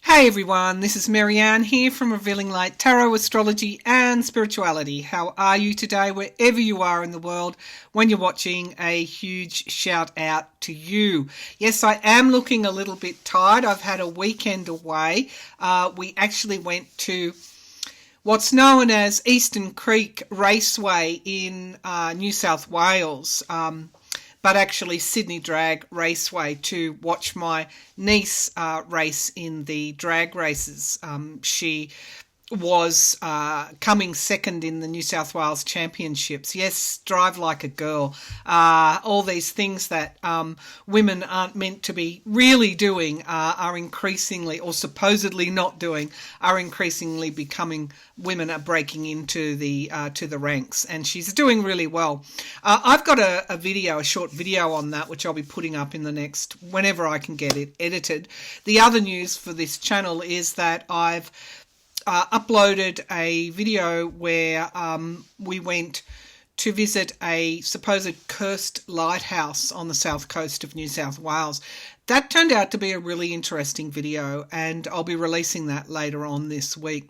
Hey everyone, this is Maryann here from Revealing Light Tarot, Astrology and Spirituality. How are you today, wherever you are in the world? When you're watching, a huge shout out to you. Yes, I am looking a little bit tired. I've had a weekend away. We actually went to what's known as Eastern Creek Raceway in New South Wales. But actually Sydney Drag Raceway to watch my niece race in the drag races. She was coming second in the New South Wales Championships. Yes, drive like a girl. All these things that women aren't meant to be really doing are increasingly, or supposedly not doing, are increasingly becoming. Women are breaking into the to the ranks, and she's doing really well. I've got a short video on that, which I'll be putting up in the next, whenever I can get it edited. The other news for this channel is that I've uploaded a video where we went to visit a supposed cursed lighthouse on the south coast of New South Wales. That turned out to be a really interesting video, and I'll be releasing that later on this week.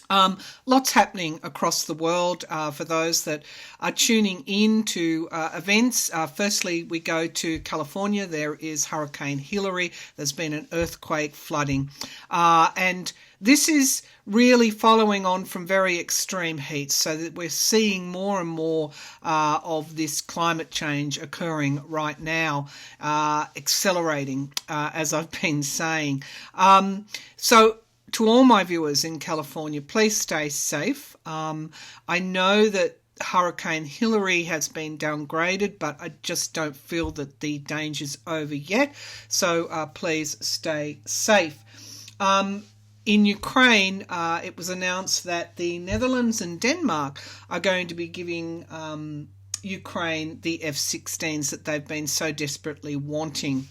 Lots happening across the world for those that are tuning in to events. Firstly, we go to California. There is Hurricane Hillary. There's been an earthquake, flooding. And this is really following on from very extreme heat, so that we're seeing more and more of this climate change occurring right now, accelerating, as I've been saying. So to all my viewers in California, please stay safe. I know that Hurricane Hillary has been downgraded, but I just don't feel that the danger's over yet. So please stay safe. In Ukraine, it was announced that the Netherlands and Denmark are going to be giving Ukraine the F16s that they've been so desperately wanting.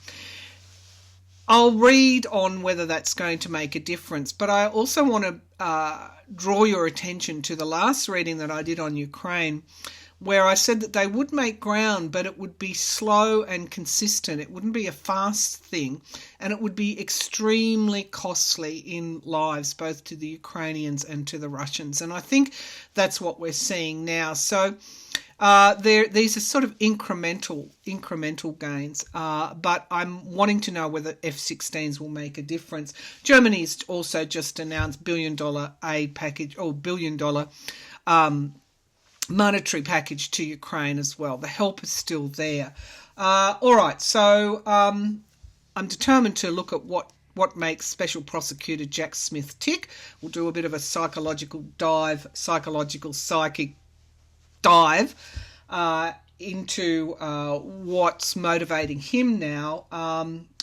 I'll read on whether that's going to make a difference, but I also want to draw your attention to the last reading that I did on Ukraine, where I said that they would make ground, but it would be slow and consistent. It wouldn't be a fast thing, and it would be extremely costly in lives, both to the Ukrainians and to the Russians. And I think that's what we're seeing now. So these are sort of incremental gains, but I'm wanting to know whether F16s will make a difference. Germany's also just announced $1 billion aid package, or $1 billion monetary package to Ukraine as well. The help is still there. All right, so I'm determined to look at what makes Special Prosecutor Jack Smith tick. We'll do a bit of a psychic dive into what's motivating him now,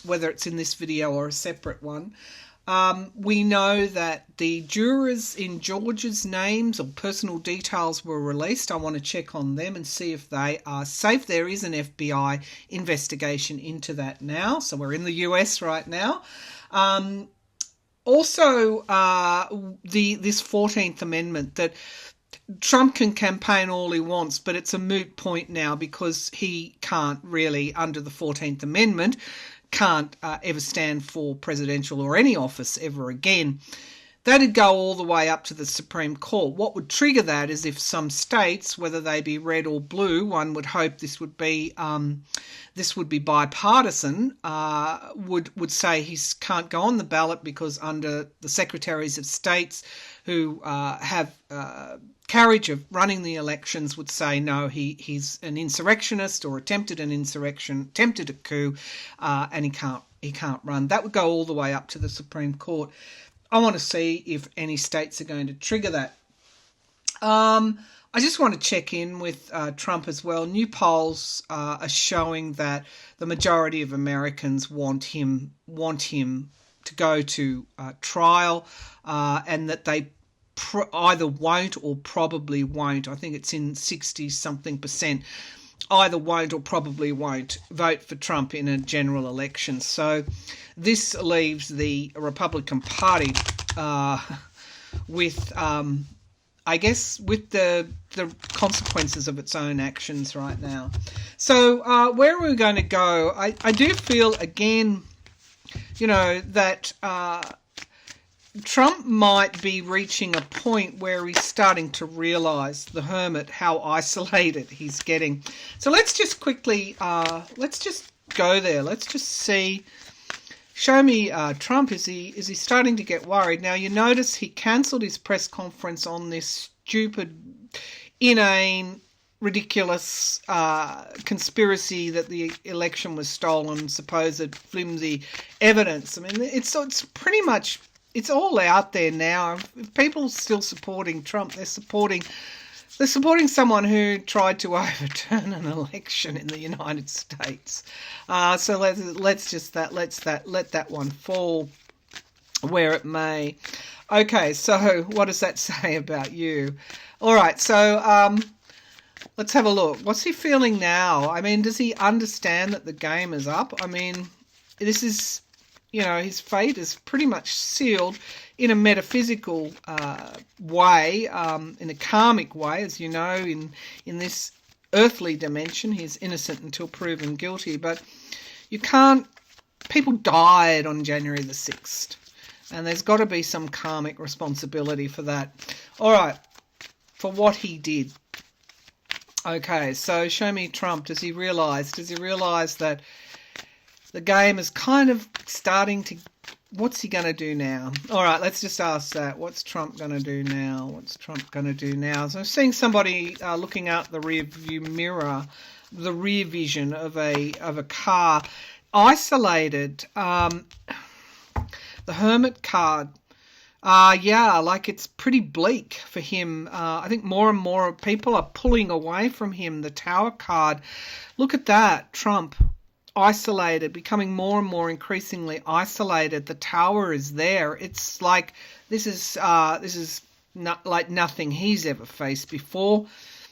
whether it's in this video or a separate one. We know that the jurors in George's names or personal details were released. I want to check on them and see if they are safe. There is an FBI investigation into that now, so we're in the US right now. Also, this 14th Amendment, that Trump can campaign all he wants, but it's a moot point now because he can't really, under the 14th Amendment, can't ever stand for presidential or any office ever again. That'd go all the way up to the Supreme Court. What would trigger that is if some states, whether they be red or blue, one would hope this would be bipartisan, would say he can't go on the ballot because under the secretaries of states who have carriage of running the elections would say no, he's an insurrectionist or attempted a coup, and he can't run. That would go all the way up to the Supreme Court. I want to see if any states are going to trigger that. I just want to check in with Trump as well. New polls are showing that the majority of Americans want him to go to trial, and that they either won't or probably won't. I think it's in 60-something%. Either won't or probably won't vote for Trump in a general election. So this leaves the Republican Party with, I guess, with the consequences of its own actions right now. So where are we going to go? I do feel, again, that Trump might be reaching a point where he's starting to realise, the Hermit, how isolated he's getting. So let's just quickly, let's just go there. Let's just see. Show me Trump. Is he starting to get worried? Now, you notice he cancelled his press conference on this stupid, inane, ridiculous conspiracy that the election was stolen, supposed flimsy evidence. I mean, it's pretty much, it's all out there now. If people are still supporting Trump, they're supporting someone who tried to overturn an election in the United States. So let that one fall where it may. Okay, so what does that say about you? All right, so let's have a look. What's he feeling now? I mean, does he understand that the game is up? I mean, this is, his fate is pretty much sealed in a metaphysical way, in a karmic way, as you know, in this earthly dimension. He's innocent until proven guilty, but people died on January the 6th, and there's got to be some karmic responsibility for that. All right, for what he did. Okay, so show me Trump. Does he realise that the game is kind of starting to... What's he going to do now? All right, let's just ask that. What's Trump going to do now? So I'm seeing somebody looking out the rear view mirror, the rear vision of a car, isolated. The Hermit card. It's pretty bleak for him. I think more and more people are pulling away from him. The Tower card. Look at that, Trump. Isolated, becoming more and more increasingly isolated. The Tower is there. It's like this is not like nothing he's ever faced before.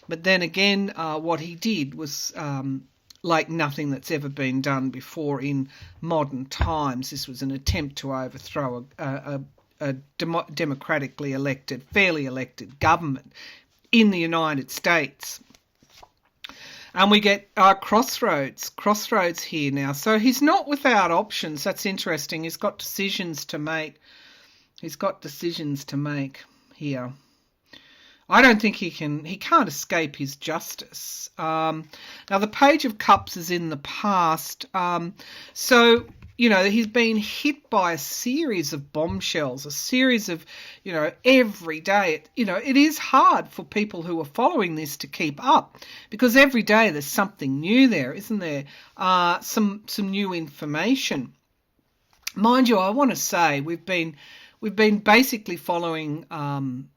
But then again, what he did was like nothing that's ever been done before in modern times. This was an attempt to overthrow a democratically elected, fairly elected government in the United States. And we get crossroads here now. So he's not without options. That's interesting. He's got decisions to make. Here. I don't think he can't escape his justice. Now the Page of Cups is in the past. So, he's been hit by a series of bombshells, a series of, every day. It is hard for people who are following this to keep up because every day there's something new there, isn't there? Some new information. Mind you, I want to say we've been basically following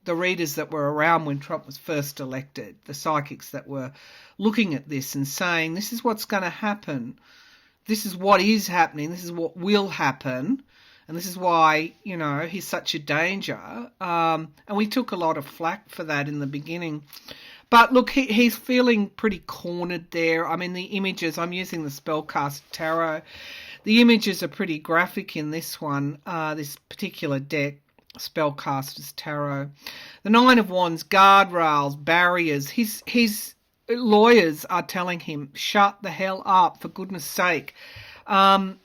the readers that were around when Trump was first elected, the psychics that were looking at this and saying, this is what's going to happen. This is what is happening. This is what will happen. And this is why, he's such a danger. And we took a lot of flack for that in the beginning. But look, he's feeling pretty cornered there. I mean, the images, I'm using the Spellcast Tarot. The images are pretty graphic in this one, this particular deck, Spellcaster's Tarot. The Nine of Wands, guardrails, barriers. His lawyers are telling him, shut the hell up, for goodness sake.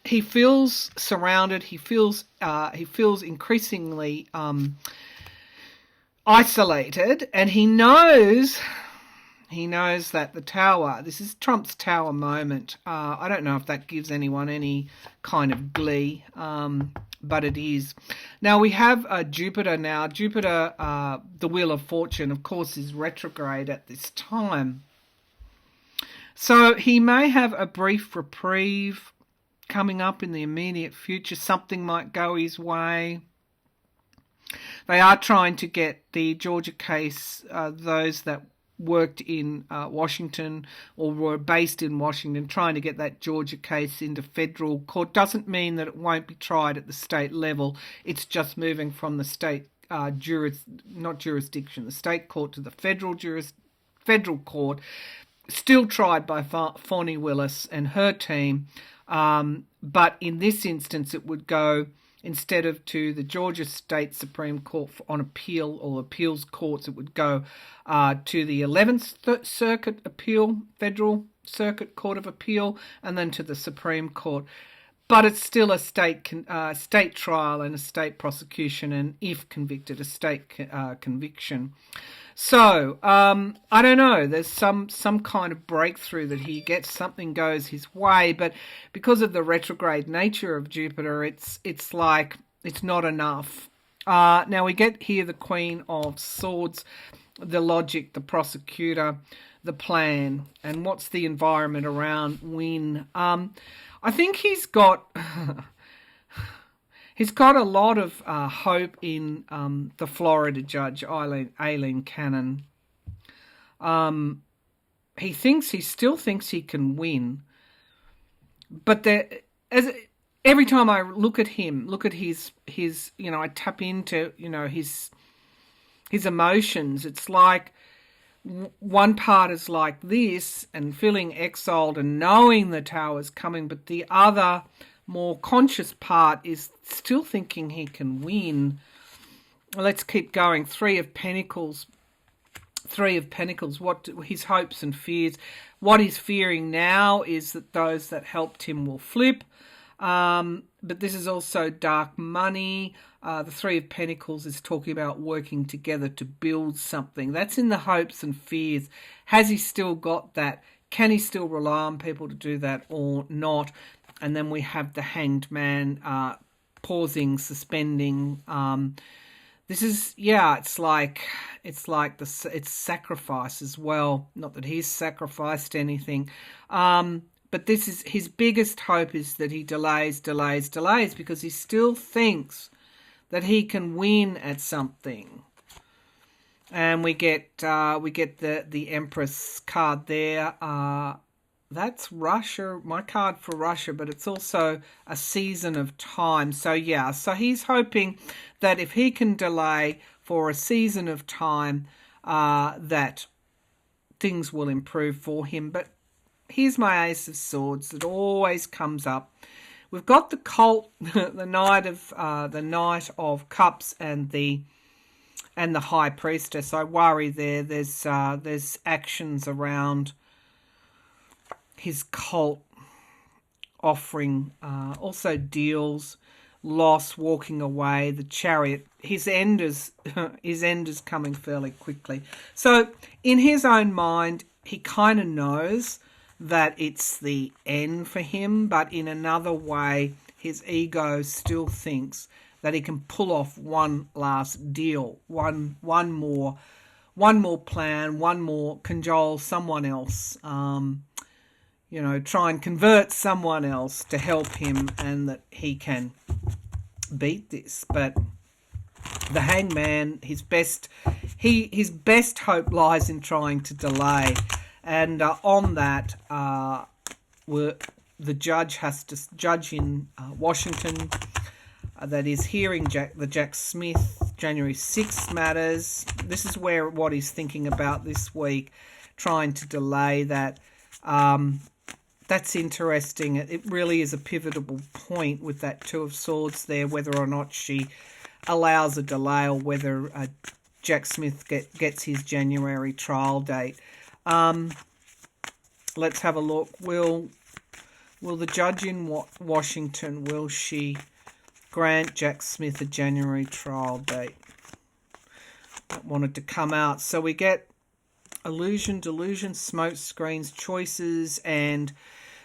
He feels surrounded. He feels increasingly isolated, and he knows that the Tower, this is Trump's Tower moment. I don't know if that gives anyone any kind of glee, but it is. Now we have Jupiter now. Jupiter, the Wheel of Fortune, of course, is retrograde at this time. So he may have a brief reprieve coming up in the immediate future. Something might go his way. They are trying to get the Georgia case, those that worked in Washington or were based in Washington, trying to get that Georgia case into federal court. Doesn't mean that it won't be tried at the state level. It's just moving from the state the state court to the federal court. Still tried by Fonnie Willis and her team, but in this instance it would go, instead of to the Georgia State Supreme Court on appeal or appeals courts, it would go to the 11th Circuit Appeal, Federal Circuit Court of Appeal, and then to the Supreme Court. but it's still a state trial and a state prosecution, and if convicted, a state conviction. So I don't know. There's some kind of breakthrough that he gets. Something goes his way, but because of the retrograde nature of Jupiter, it's like it's not enough. Now we get here the Queen of Swords, the logic, the prosecutor, the plan, and what's the environment around Wynne. I think he's got a lot of hope in the Florida judge, Aileen Cannon. He still thinks he can win, but every time I look at him, look at his I tap into his emotions. It's like one part is like this and feeling exiled and knowing the tower's coming, but the other more conscious part is still thinking he can win. Let's keep going. Three of Pentacles. What his hopes and fears. What he's fearing now is that those that helped him will flip. But this is also dark money. The Three of Pentacles is talking about working together to build something. That's in the hopes and fears. Has he still got that? Can he still rely on people to do that or not? And then we have the Hanged Man, pausing, suspending. This is, it's like it's sacrifice as well. Not that he's sacrificed anything. But this is his biggest hope, is that he delays because he still thinks that he can win at something. And we get the Empress card there. That's Russia, my card for Russia, but it's also a season of time. So he's hoping that if he can delay for a season of time, that things will improve for him. But here's my Ace of Swords that always comes up. We've got the cult, the Knight of Cups, and the High Priestess. I worry there. There's actions around his cult offering, also deals, loss, walking away, the Chariot. His end is coming fairly quickly. So in his own mind, he kind of knows that it's the end for him, but in another way, his ego still thinks that he can pull off one last deal, one more plan, one more, cajole someone else, try and convert someone else to help him, and that he can beat this. But the Hangman, his best hope lies in trying to delay. And on that, the judge has to judge in Washington, that is hearing the Jack Smith January 6th matters. This is what he's thinking about this week, trying to delay that. That's interesting. It really is a pivotal point with that Two of Swords there, whether or not she allows a delay, or whether Jack Smith gets his January trial date. Let's have a look. Will the judge in Washington, will she grant Jack Smith a January trial date? That wanted to come out. So we get illusion, delusion, smoke screens, choices, and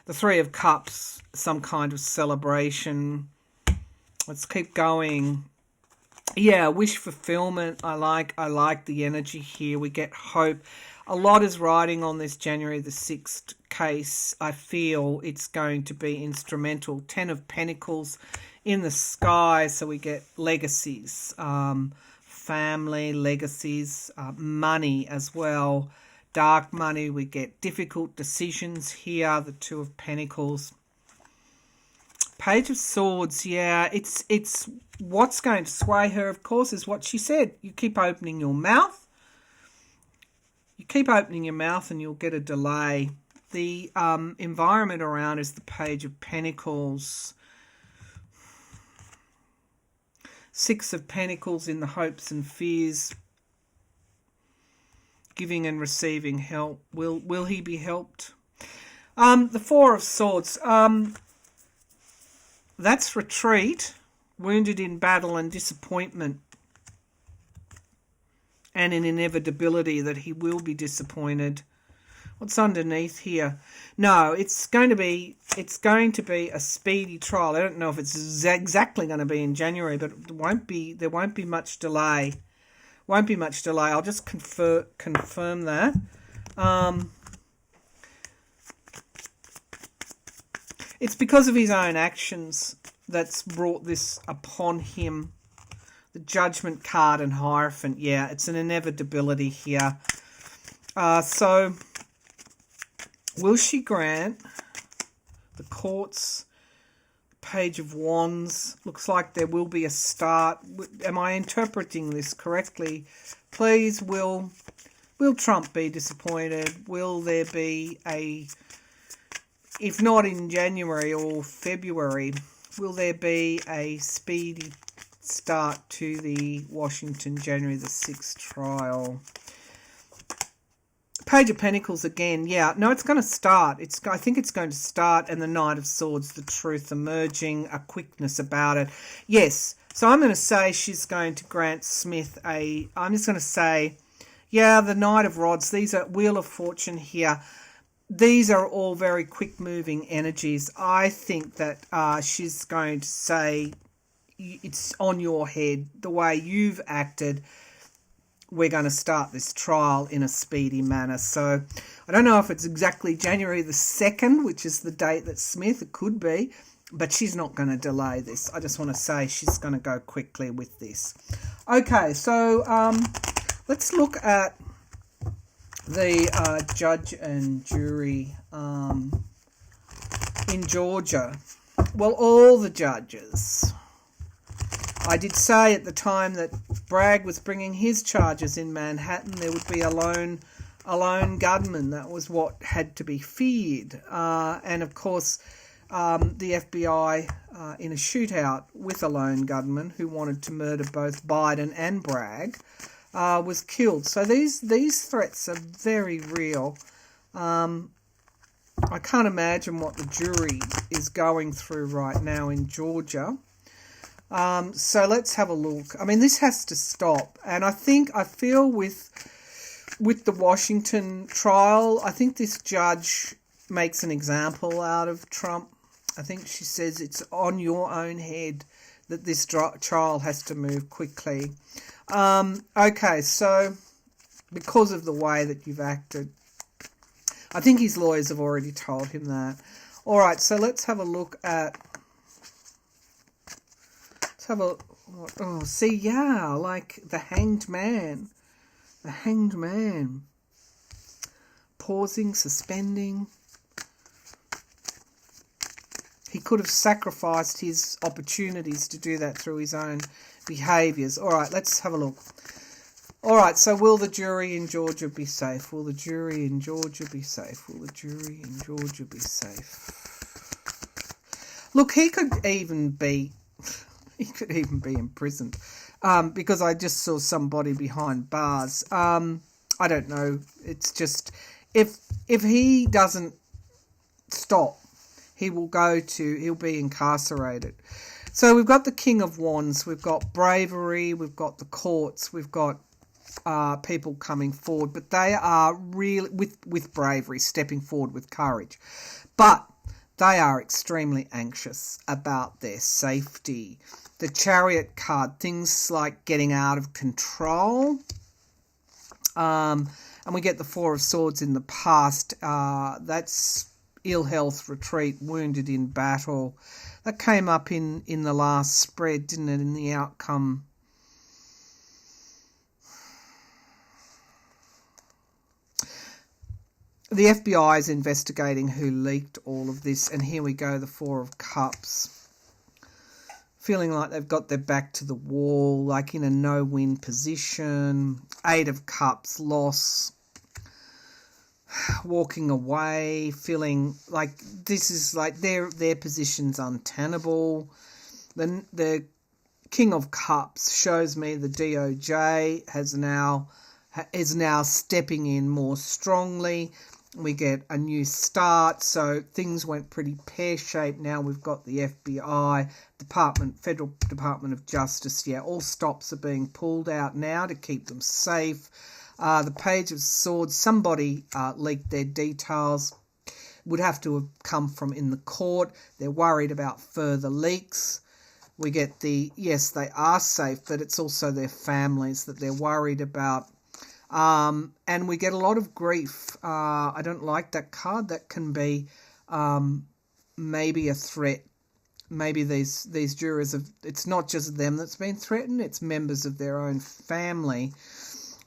the Three of Cups, some kind of celebration. Let's keep going. Yeah, wish fulfillment. I like the energy here. We get hope. A lot is riding on this January the 6th case. I feel it's going to be instrumental. 10 of Pentacles in the sky. So we get legacies, family, legacies, money as well. Dark money. We get difficult decisions here. The Two of Pentacles. Page of Swords. Yeah, it's what's going to sway her, of course, is what she said. You keep opening your mouth. You keep opening your mouth and you'll get a delay. The environment around is the Page of Pentacles. Six of Pentacles in the hopes and fears. Giving and receiving help. Will he be helped? The Four of Swords. That's retreat, wounded in battle and disappointment, and an inevitability that he will be disappointed. What's underneath here? No, it's going to be a speedy trial. I don't know if it's exactly going to be in January, but there won't be much delay. Won't be much delay. I'll just confirm that. It's because of his own actions that's brought this upon him. The Judgment card and Hierophant, yeah, it's an inevitability here. So, will she grant the Courts, Page of Wands? Looks like there will be a start. Am I interpreting this correctly? Please, will Trump be disappointed? Will there be a, if not in January or February, will there be a speedy start to the Washington January the 6th trial? Page of Pentacles again. Yeah, no, it's going to start. I think it's going to start, and the Knight of Swords, the truth emerging, a quickness about it. Yes, so I'm going to say she's going to grant Smith I'm just going to say, yeah, the Knight of Rods, these are Wheel of Fortune here. These are all very quick-moving energies. I think that she's going to say, it's on your head, the way you've acted. We're going to start this trial in a speedy manner. So I don't know if it's exactly January the 2nd, which is the date that Smith, it could be, but she's not going to delay this. I just want to say she's going to go quickly with this. Okay, so let's look at the judge and jury in Georgia. Well, all the judges. I did say at the time that Bragg was bringing his charges in Manhattan, there would be a lone gunman. That was what had to be feared. And of course, the FBI in a shootout with a lone gunman who wanted to murder both Biden and Bragg was killed. So these threats are very real. I can't imagine what the jury is going through right now in Georgia. So let's have a look. I mean, this has to stop. And I feel with the Washington trial, I think this judge makes an example out of Trump. I think she says it's on your own head that this trial has to move quickly. Okay, so because of the way that you've acted, I think his lawyers have already told him that. All right, so let's have a look at... see, yeah, like the Hanged Man. The Hanged Man. Pausing, suspending. He could have sacrificed his opportunities to do that through his own behaviours. All right, let's have a look. All right, so will the jury in Georgia be safe? Will the jury in Georgia be safe? Will the jury in Georgia be safe? Look, he could even be imprisoned because I just saw somebody behind bars. I don't know. It's just if he doesn't stop, he'll be incarcerated. So we've got the King of Wands, we've got bravery, we've got the courts, we've got people coming forward, but they are really with bravery, stepping forward with courage. But they are extremely anxious about their safety. The Chariot card, things like getting out of control. And we get the Four of Swords in the past. That's ill health, retreat, wounded in battle. That came up in the last spread, didn't it, in the outcome. The FBI is investigating who leaked all of this, and here we go, the Four of Cups. Feeling like they've got their back to the wall, like in a no-win position. Eight of Cups, loss. Walking away, feeling like this is like their position's untenable. The King of Cups shows me the DOJ is now stepping in more strongly. We get a new start, so things went pretty pear-shaped. Now we've got the FBI, Federal Department of Justice. Yeah, all stops are being pulled out now to keep them safe. The Page of Swords, somebody leaked their details. Would have to have come from in the court. They're worried about further leaks. We get yes, they are safe, but it's also their families that they're worried about. And we get a lot of grief. I don't like that card. That can be maybe a threat. Maybe these jurors it's not just them that's been threatened, it's members of their own family.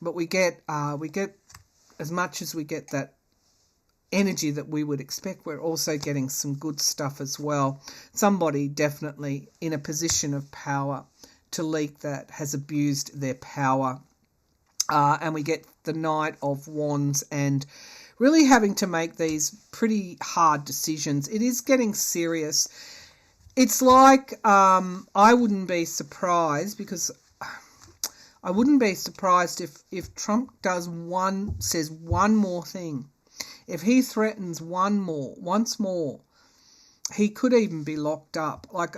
But we get as much as we get that energy that we would expect, we're also getting some good stuff as well. Somebody definitely in a position of power to leak that has abused their power. And we get the Knight of Wands and really having to make these pretty hard decisions. It is getting serious. It's like I wouldn't be surprised if Trump says one more thing. If he threatens once more, he could even be locked up. Like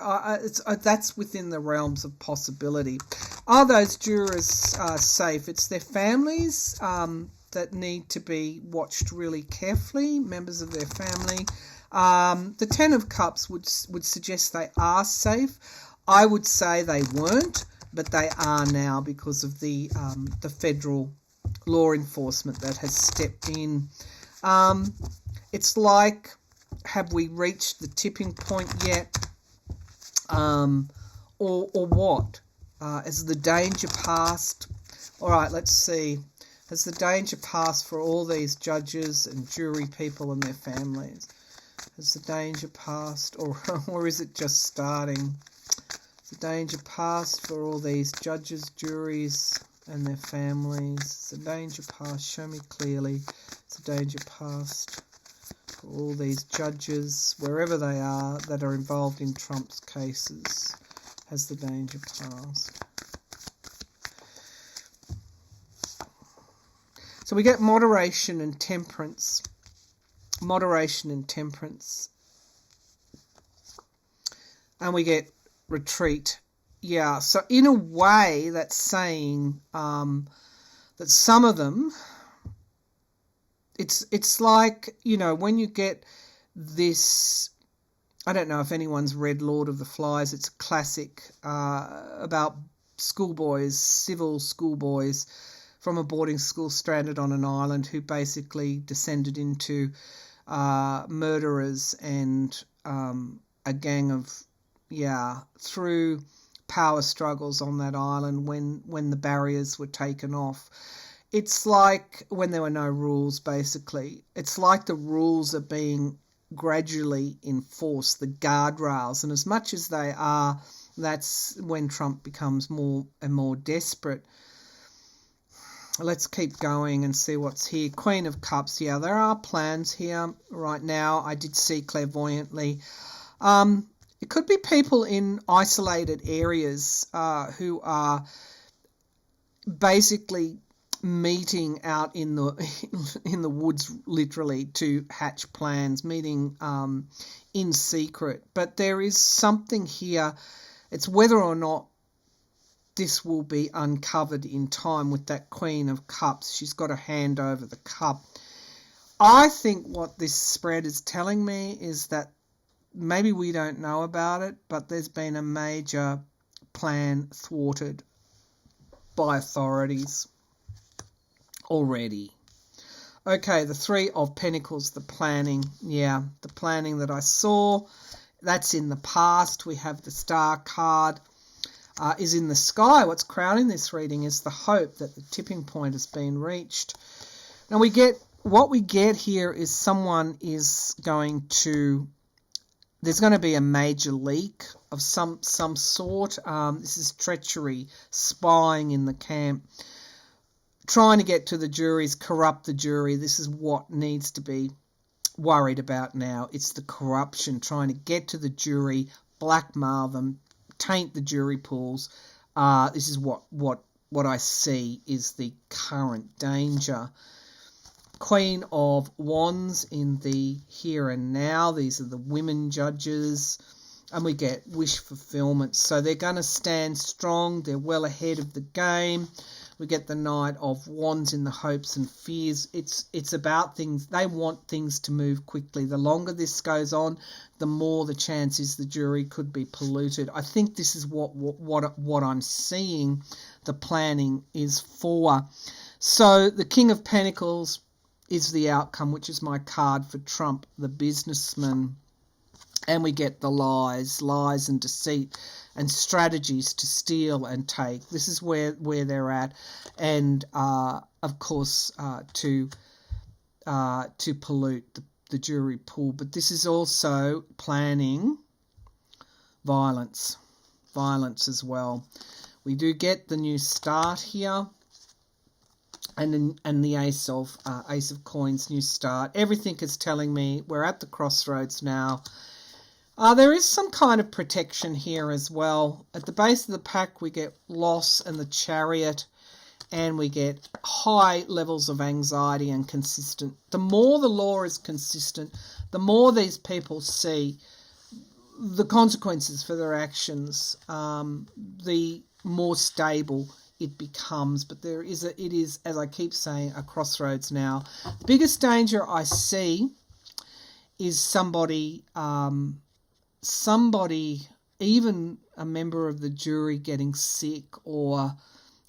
that's within the realms of possibility. Are those jurors safe? It's their families that need to be watched really carefully, members of their family. The Ten of Cups would suggest they are safe. I would say they weren't, but they are now because of the federal law enforcement that has stepped in. It's like, have we reached the tipping point yet? Or what? Has the danger passed? All right, let's see. Has the danger passed for all these judges and jury people and their families? Has the danger passed, or is it just starting? Has the danger passed for all these judges, juries, and their families? Has the danger passed? Show me clearly. Has the danger passed for all these judges, wherever they are, that are involved in Trump's cases? Has the danger passed? So we get moderation and temperance. Moderation and temperance. And we get retreat. Yeah, so in a way that's saying that some of them, it's like, when you get this, I don't know if anyone's read Lord of the Flies. It's a classic about schoolboys, civil schoolboys from a boarding school stranded on an island who basically descended into murderers and a gang of, through power struggles on that island when the barriers were taken off. It's like when there were no rules, basically. It's like the rules are being gradually enforced, the guardrails, and as much as they are, that's when Trump becomes more and more desperate. Let's keep going and see what's here. Queen of Cups. Yeah, there are plans here right now. I did see clairvoyantly. It could be people in isolated areas who are basically meeting out in the woods, literally, to hatch plans, meeting in secret. But there is something here. It's whether or not this will be uncovered in time with that Queen of Cups. She's got a hand over the cup. I think what this spread is telling me is that maybe we don't know about it, but there's been a major plan thwarted by authorities already. Okay, the Three of Pentacles, the planning. Yeah, the planning that I saw, that's in the past. We have the Star card. Is in the sky. What's crowning this reading is the hope that the tipping point has been reached. Now what we get here is there's going to be a major leak of some sort. This is treachery, spying in the camp, trying to get to the juries, corrupt the jury. This is what needs to be worried about now. It's the corruption, trying to get to the jury, blackmail them, taint the jury pools. This is what I see is the current danger. Queen of Wands in the here and now. These are the women judges. And we get wish fulfillment. So they're going to stand strong. They're well ahead of the game. We get the Knight of Wands in the hopes and fears. It's about things. They want things to move quickly. The longer this goes on, the more the chances the jury could be polluted. I think this is what I'm seeing the planning is for. So the King of Pentacles is the outcome, which is my card for Trump, the businessman. And we get the lies and deceit and strategies to steal and take. This is where they're at. And, of course, to pollute the jury pool. But this is also planning violence as well. We do get the new start here. And the Ace of Coins, new start. Everything is telling me we're at the crossroads now. There is some kind of protection here as well. At the base of the pack, we get loss and the Chariot, and we get high levels of anxiety and consistent. The more the law is consistent, the more these people see the consequences for their actions, the more stable it becomes. But it is, as I keep saying, a crossroads now. The biggest danger I see is somebody, even a member of the jury, getting sick or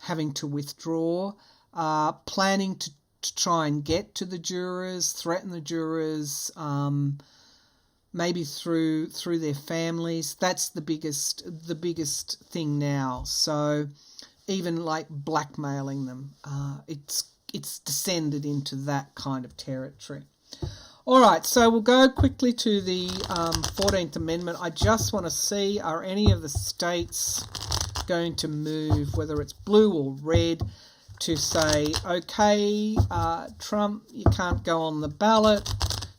having to withdraw, planning to try and get to the jurors, threaten the jurors, maybe through their families. That's the biggest thing now. So even like blackmailing them, it's descended into that kind of territory. All right, so we'll go quickly to the 14th Amendment. I just want to see, are any of the states going to move, whether it's blue or red, to say, okay, Trump, you can't go on the ballot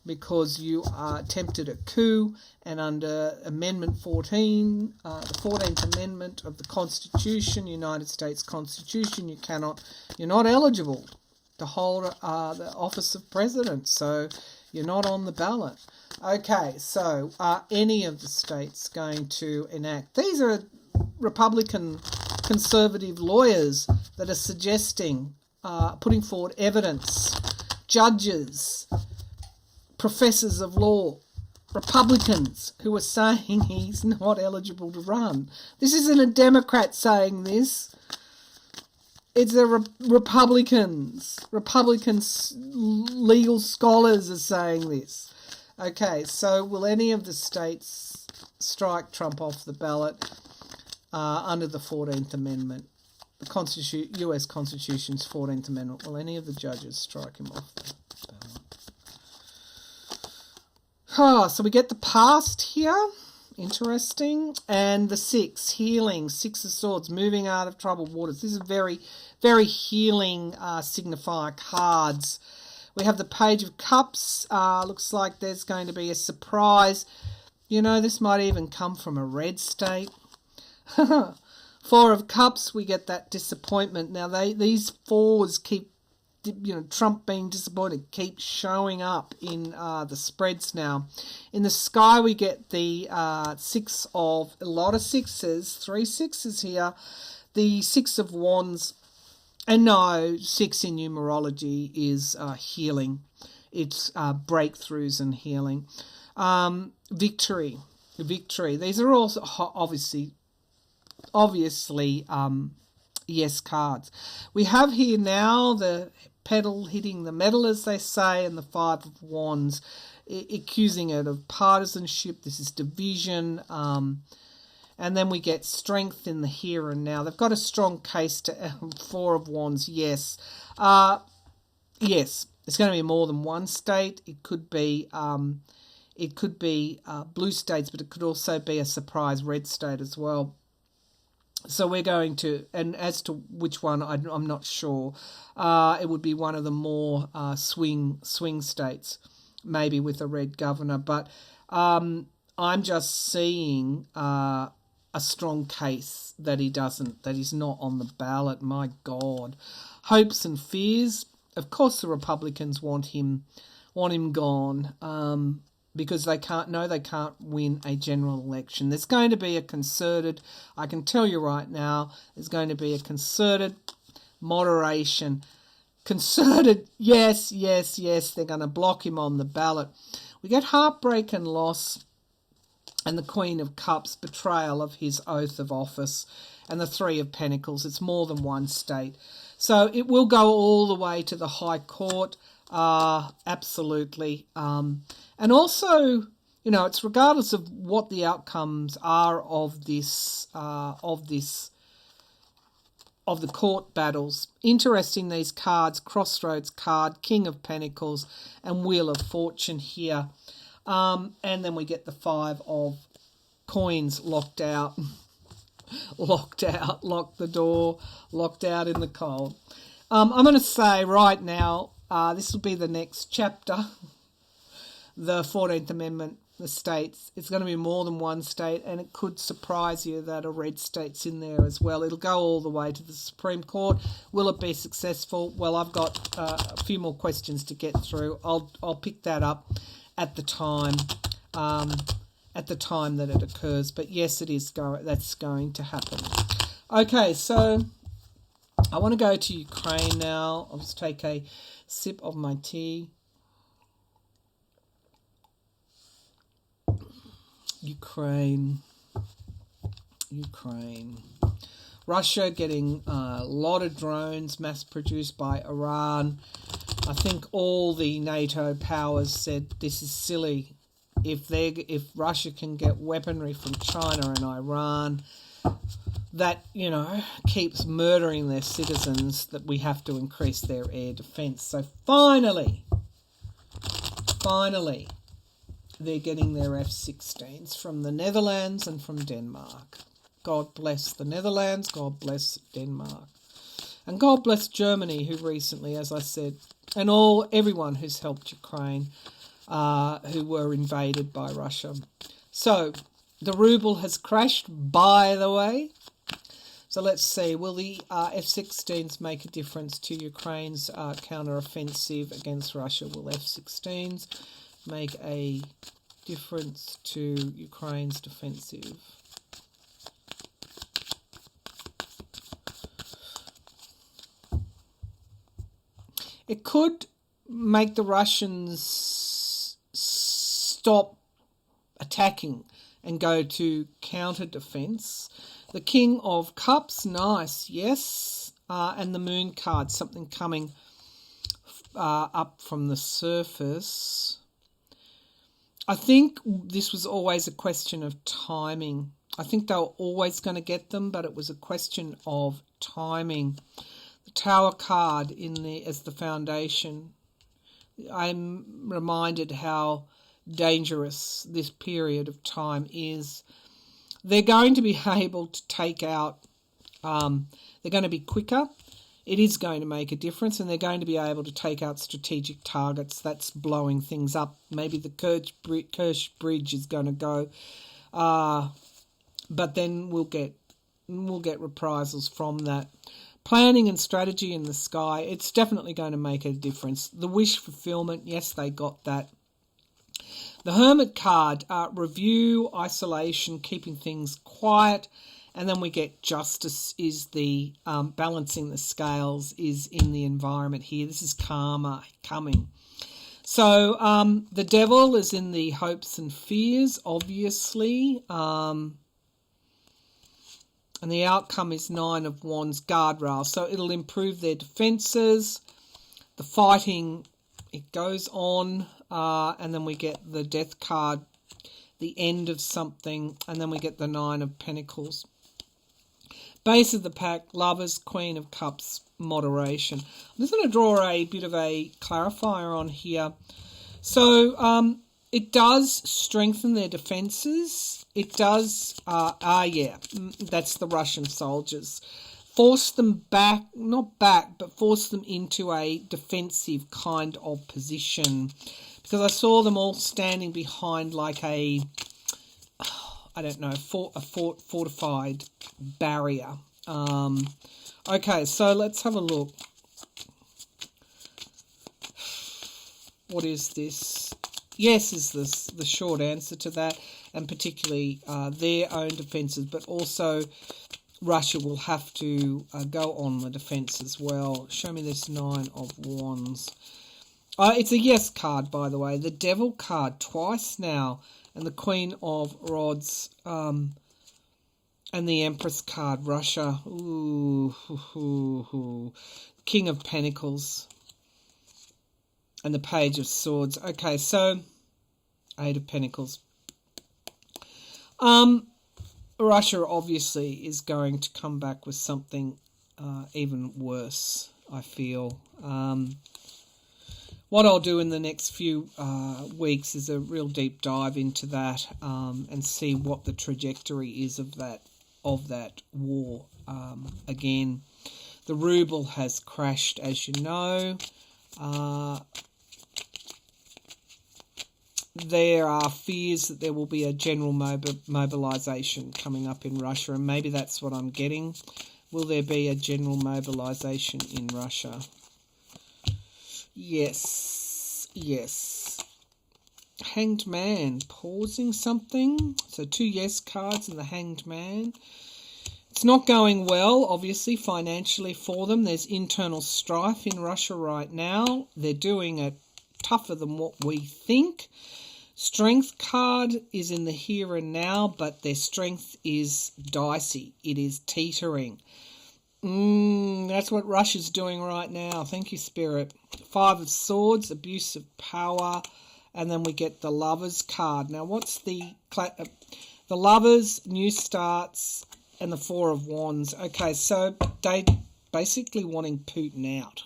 because you attempted a coup, and under Amendment 14, the 14th Amendment of the Constitution, United States Constitution, you're not eligible to hold the office of president. So you're not on the ballot. Okay, so are any of the states going to enact? These are Republican conservative lawyers that are suggesting, putting forward evidence, judges, professors of law, Republicans who are saying he's not eligible to run. This isn't a Democrat saying this. It's the Republicans legal scholars are saying this. Okay, so will any of the states strike Trump off the ballot under the 14th Amendment? The US Constitution's 14th Amendment. Will any of the judges strike him off the ballot? So we get the past here. Interesting. And the 6, healing, 6 of Swords, moving out of troubled waters. These are very, very healing signifier cards. We have the Page of Cups. Looks like there's going to be a surprise. You know, this might even come from a red state. 4 of Cups, we get that disappointment. Now, these 4s keep, Trump being disappointed, keeps showing up in the spreads now. In the sky, we get the 6 of, a lot of 6s, 3 6s here. The 6 of Wands, and no, 6 in numerology is healing. It's breakthroughs and healing. Victory. These are also obviously yes cards. We have here now the pedal hitting the metal, as they say, and the 5 of Wands, accusing it of partisanship. This is division. And then we get strength in the here and now. They've got a strong case to 4 of Wands, yes. Yes, it's going to be more than one state. It could be blue states, but it could also be a surprise red state as well. So we're going to, and as to which one, I'm not sure. It would be one of the more swing states, maybe with a red governor. But I'm just seeing a strong case that he's not on the ballot. My God. Hopes and fears. of course the Republicans want him gone, because they can't win a general election. There's going to be a concerted, I can tell you right now, there's going to be a concerted moderation. Concerted, yes, they're going to block him on the ballot. We get heartbreak and loss, and the Queen of Cups, betrayal of his oath of office, and the Three of Pentacles. It's more than one state. So it will go all the way to the High Court, absolutely. And also, it's regardless of what the outcomes are of the court battles. Interesting, these cards, Crossroads card, King of Pentacles, and Wheel of Fortune here. And then we get the Five of Coins locked out. Locked the door, locked out in the cold. I'm going to say right now, this will be the next chapter, the 14th Amendment, the states. It's going to be more than one state, and it could surprise you that a red state's in there as well. It'll go all the way to the Supreme Court. Will it be successful? Well, I've got a few more questions to get through. I'll pick that up at the time. At the time that it occurs, but yes, that's going to happen. Okay, so I want to go to Ukraine now. I'll just take a sip of my tea. Ukraine. Russia getting a lot of drones mass-produced by Iran. I think all the NATO powers said this is silly. If Russia can get weaponry from China and Iran that, keeps murdering their citizens, that we have to increase their air defence. So finally, they're getting their F16s from the Netherlands and from Denmark. God bless the Netherlands, God bless Denmark. And God bless Germany, who recently, as I said, and everyone who's helped Ukraine, who were invaded by Russia. So the ruble has crashed, by the way. So let's see, will the F-16s make a difference to Ukraine's counter-offensive against Russia? Will F-16s make a difference to Ukraine's defensive? It could make the Russians stop attacking and go to counter-defense. The King of Cups, nice, yes. And the Moon card, something coming up from the surface. I think this was always a question of timing. I think they were always going to get them, but it was a question of timing. The Tower card as the foundation. I'm reminded how dangerous this period of time is. They're going to be able to take out, they're going to be quicker. It is going to make a difference, and they're going to be able to take out strategic targets. That's blowing things up. Maybe the Kerch Bridge is going to go, but then we'll get reprisals from that. Planning and strategy in the sky, it's definitely going to make a difference. The wish fulfillment, yes, they got that. The Hermit card, review, isolation, keeping things quiet. And then we get justice is the balancing the scales is in the environment here. This is karma coming. So the devil is in the hopes and fears, obviously. And the outcome is 9 of Wands, guardrail. So it'll improve their defences. The fighting, it goes on. And then we get the death card, the end of something. And then we get the 9 of Pentacles. Base of the pack, Lovers, Queen of Cups, moderation. I'm just going to draw a bit of a clarifier on here. So it does strengthen their defences. It does, that's the Russian soldiers. Force them back, not back, but force them into a defensive kind of position. Because I saw them all standing behind like a fortified barrier. Okay, so let's have a look. What is this? Yes is the short answer to that, and particularly their own defences, but also Russia will have to go on the defence as well. Show me this Nine of Wands. It's a yes card, by the way. The Devil card twice now, and the Queen of Rods, and the Empress card, Russia. Ooh, King of Pentacles, and the Page of Swords. Okay, so Eight of Pentacles. Russia obviously is going to come back with something even worse, I feel. What I'll do in the next few weeks is a real deep dive into that and see what the trajectory is of that war. Again, the ruble has crashed, as you know. There are fears that there will be a general mobilisation coming up in Russia, and maybe that's what I'm getting. Will there be a general mobilisation in Russia? Yes, yes. Hanged Man, pausing something. So 2 yes cards and the Hanged Man. It's not going well, obviously, financially for them. There's internal strife in Russia right now. They're doing it tougher than what we think. Strength card is in the here and now, but their strength is dicey. It is teetering. That's what Russia's doing right now. Thank you, Spirit. 5 of Swords, abuse of power, and then we get the Lovers card. Now, what's the Lovers, new starts, and the 4 of Wands? Okay, so they basically wanting Putin out.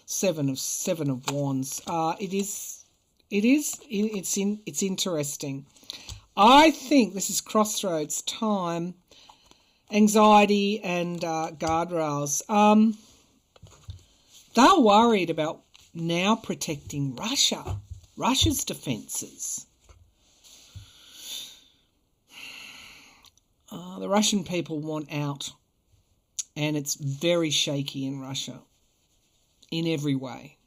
7 of Wands. It's interesting. I think this is crossroads time. Anxiety and guardrails. They're worried about now protecting Russia's defences. The Russian people want out, and it's very shaky in Russia. In every way.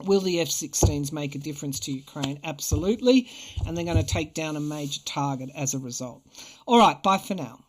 Will the F16s make a difference to Ukraine? Absolutely. And they're going to take down a major target as a result. All right, bye for now.